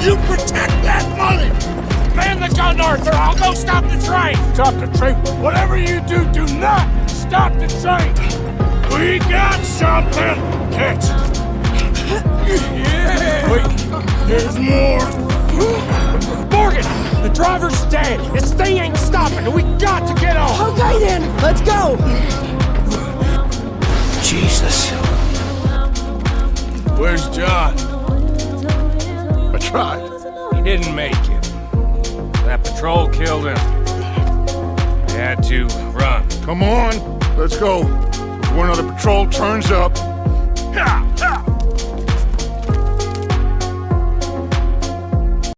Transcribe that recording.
You protect that money! Man the gun, Arthur! I'll go stop the train! Stop the train? Whatever you do, do not stop the train! We got something! Catch! Yeah! Wait, there's more! Morgan! The driver's dead! This thing ain't stopping! We got to get on! Okay then, let's go! Jesus. Where's John? I tried. He didn't make it. That patrol killed him. They had to run. Come on, let's go. Before another patrol turns up,